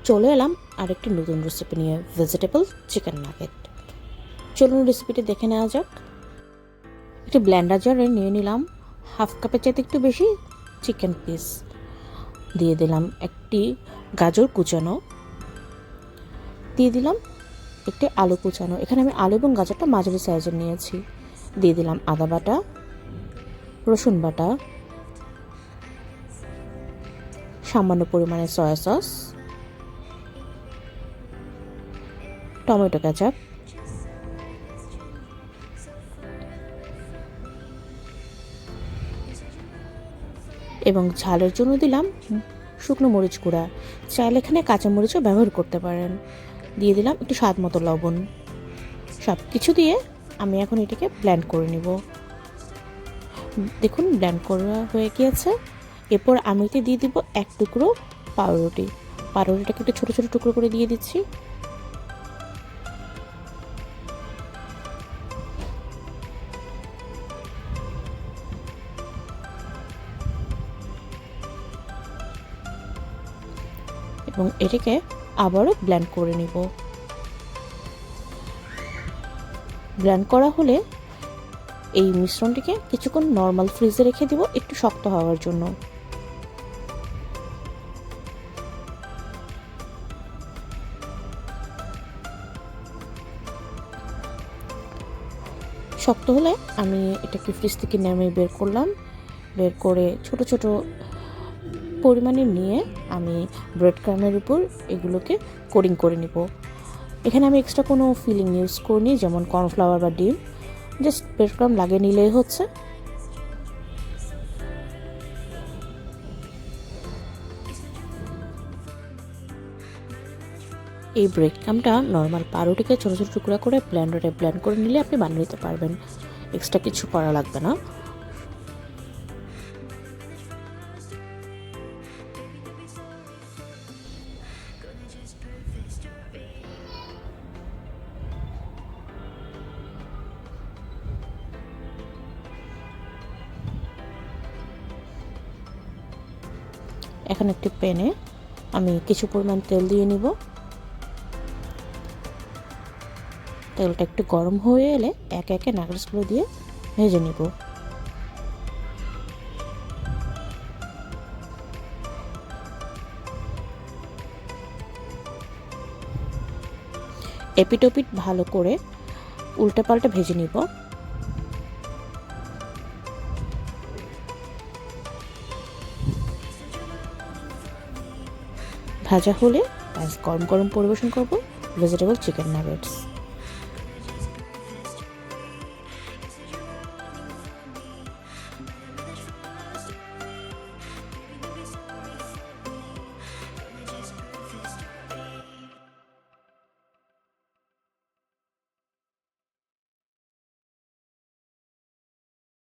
চলে এলাম আরেকটি নতুন রেসিপি নিয়ে, ভেজিটেবল চিকেন নাগেট। চলুন রেসিপিটি দেখে নেওয়া যাক। একটি ব্লেন্ডার জারে নিয়ে নিলাম হাফ কাপের চাইতে একটু বেশি চিকেন পিস। দিয়ে দিলাম একটি গাজর কুচানো, দিয়ে দিলাম একটি আলু কুচানো। এখানে আমি আলু এবং গাজরটা মাঝারি সাইজের নিয়েছি। দিয়ে দিলাম আদা বাটা, রসুন বাটা, সামান্য পরিমাণে সয়া সস, টমেটো কেচাপ, এবং ঝালের জন্য দিলাম শুকনো মরিচ গুঁড়া। চাইলে এখানে কাঁচা মরিচও ব্যবহার করতে পারেন। দিয়ে দিলাম একটু স্বাদ মতো লবণ। সব কিছু দিয়ে আমি এখন এটাকে ব্লেন্ড করে নিব। দেখুন ব্লেন্ড করা হয়ে গিয়েছে। এরপর আমি এতে দিয়ে দিব এক টুকরো পাউরুটি। পাউরুটিটাকে একটু ছোটো ছোটো টুকরো করে দিয়ে দিচ্ছি। এবং এটাকে আবারও ব্লেন্ড করে নিব। ব্লেন্ড করা হলে এই মিশ্রণটিকে কিছুক্ষণ নর্মাল ফ্রিজে রেখে দিব একটু শক্ত হওয়ার জন্য। শক্ত হলে আমি এটাকে ফ্রিজ থেকে নামিয়ে বের করলাম। বের করে ছোট ছোট পরিমাণে নিয়ে আমি ব্রেড ক্রামের উপর এগুলোকে কোটিং করে নিব। এখানে আমি এক্সট্রা কোনো ফিলিং ইউজ করিনি, যেমন কর্নফ্লাওয়ার বা ডিম। জাস্ট ব্রেড ক্রাম লাগিয়ে নিলেই হচ্ছে। এই ব্রেড ক্রামটা নর্মাল পাউরুটিকে ছোটো ছোটো টুকরা করে ব্লেন্ডারে ব্লেন্ড করে নিলে আপনি বানিয়ে নিতে পারবেন। এক্সট্রা কিছু করা লাগবে না। এখন একটি প্যানে আমি কিছু পরিমাণ তেল দিয়ে নিব। তেলটা একটু গরম হয়ে এলে একে একে নাগেটসগুলো দিয়ে ভেজে নিব। এপিটোপিট ভালো করে উল্টে পাল্টে ভেজে নিব। ভাজা হলে গরম গরম পরিবেশন করব ভেজিটেবল চিকেন নাগেটস।